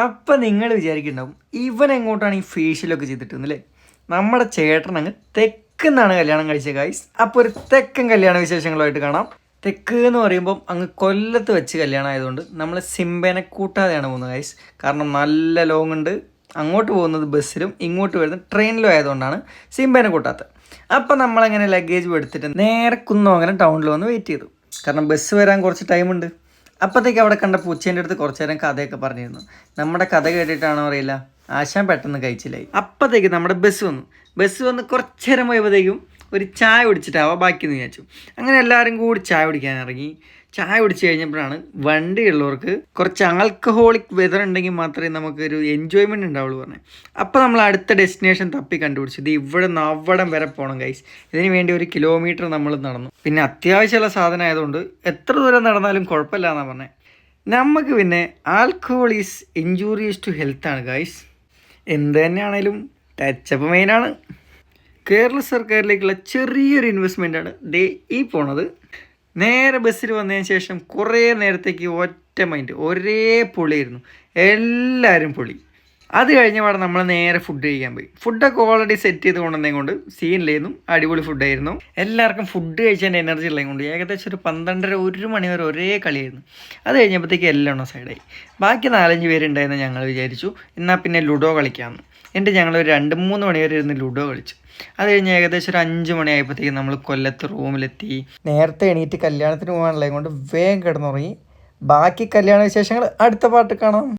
അപ്പം നിങ്ങൾ വിചാരിക്കുന്നുണ്ടാവും ഇവൻ എങ്ങോട്ടാണ് ഈ ഫേഷ്യലൊക്കെ ചെയ്തിട്ടുണ്ടല്ലേ. നമ്മുടെ ചേട്ടൻ അങ്ങ് തെക്കുന്നാണ് കല്യാണം കഴിച്ച ഗൈസ്. അപ്പോൾ ഒരു തെക്കൻ കല്യാണ വിശേഷങ്ങളുമായിട്ട് കാണാം. തെക്ക് എന്ന് പറയുമ്പം അങ്ങ് കൊല്ലത്ത് വെച്ച് കല്യാണം ആയതുകൊണ്ട് നമ്മൾ സിംബേനെ കൂട്ടാതെയാണ് പോകുന്നത് ഗൈസ്. കാരണം നല്ല ലോങ് ഉണ്ട്. അങ്ങോട്ട് പോകുന്നത് ബസ്സിലും ഇങ്ങോട്ട് വരുന്നത് ട്രെയിനിലും ആയതുകൊണ്ടാണ് സിംബേനെ കൂട്ടാത്തത്. അപ്പം നമ്മളങ്ങനെ ലഗേജ് എടുത്തിട്ട് നേരെ കുന്നമംഗലം ടൗണിൽ വന്ന് വെയിറ്റ് ചെയ്തു. കാരണം ബസ് വരാൻ കുറച്ച് ടൈമുണ്ട്. അപ്പോഴത്തേക്ക് അവിടെ കണ്ട പൂച്ചേൻ്റെ അടുത്ത് കുറച്ച് നേരം കഥയൊക്കെ പറഞ്ഞിരുന്നു. നമ്മുടെ കഥ കേട്ടിട്ടാണോ അറിയില്ല, ആശാൻ പെട്ടെന്ന് കഴിച്ചില്ലായി. അപ്പോഴത്തേക്ക് നമ്മുടെ ബസ് വന്ന് കുറച്ച് നേരം പോയപ്പോഴത്തേക്കും ഒരു ചായ കുടിച്ചിട്ടാവാ ബാക്കിയെന്ന് വിചാരിച്ചു. അങ്ങനെ എല്ലാവരും കൂടി ചായ കുടിക്കാൻ ഇറങ്ങി. ചായ കുടിച്ച് കഴിഞ്ഞപ്പോഴാണ് വണ്ടിയുള്ളവർക്ക് കുറച്ച് ആൽക്കഹോളിക് വെതർ ഉണ്ടെങ്കിൽ മാത്രമേ നമുക്കൊരു എൻജോയ്മെൻറ്റ് ഉണ്ടാവുള്ളൂ പറഞ്ഞത്. അപ്പോൾ നമ്മൾ അടുത്ത ഡെസ്റ്റിനേഷൻ തപ്പി കണ്ടുപിടിച്ചു. ഇത് ഇവിടെ നിന്ന് അവിടം വരെ പോകണം ഗൈസ്. ഇതിന് വേണ്ടി 1 കിലോമീറ്റർ നമ്മൾ നടന്നു. പിന്നെ അത്യാവശ്യമുള്ള സാധനം ആയതുകൊണ്ട് എത്ര ദൂരം നടന്നാലും കുഴപ്പമില്ല എന്നാണ് പറഞ്ഞത്. നമുക്ക് പിന്നെ ആൽക്കഹോൾ ഈസ് ഇഞ്ചൂറിയസ് ടു ഹെൽത്താണ് ഗൈസ്. എന്ത് തന്നെയാണേലും ടച്ചപ്പ് മെയിനാണ്. കേരള സർക്കാരിലേക്കുള്ള ചെറിയൊരു ഇൻവെസ്റ്റ്മെൻറ്റാണ് ദേ ഈ പോണത്. നേരെ ബസ്സിൽ വന്നതിന് ശേഷം കുറേ നേരത്തേക്ക് ഒറ്റ മൈൻഡ്, ഒരേ പൊളിയായിരുന്നു, എല്ലാവരും പൊളി. അത് കഴിഞ്ഞ പാടെ നമ്മൾ നേരെ ഫുഡ് കഴിക്കാൻ പോയി. ഫുഡൊക്കെ ഓൾറെഡി സെറ്റ് ചെയ്ത് കൊണ്ടുവന്നേ കൊണ്ട് സീനിലായിരുന്നു, അടിപൊളി ഫുഡായിരുന്നു. എല്ലാവർക്കും ഫുഡ് കഴിച്ചതിൻ്റെ എനർജി ഉള്ളത് കൊണ്ട് ഏകദേശം ഒരു 12:30-1 മണി വരെ ഒരേ കളിയായിരുന്നു. അത് കഴിഞ്ഞപ്പോഴത്തേക്ക് എല്ലാം സൈഡായി. ബാക്കി 4-5 പേരുണ്ടായിരുന്നു. ഞങ്ങൾ വിചാരിച്ചു എന്നാൽ പിന്നെ ലുഡോ കളിക്കാമെന്ന്. എന്നിട്ട് ഞങ്ങളൊരു 2-3 മണി വരെ ഇരുന്ന് ലുഡോ കളിച്ചു. അത് കഴിഞ്ഞ് ഏകദേശം ഒരു 5 മണിയായപ്പോഴത്തേക്കും നമ്മൾ കൊല്ലത്ത് റൂമിലെത്തി. നേരത്തെ എണീറ്റ് കല്യാണത്തിന് പോകാനുള്ളത് കൊണ്ട് വേഗം കിടന്നുറങ്ങി. ബാക്കി കല്യാണ വിശേഷങ്ങൾ അടുത്ത പാട്ട് കാണാം.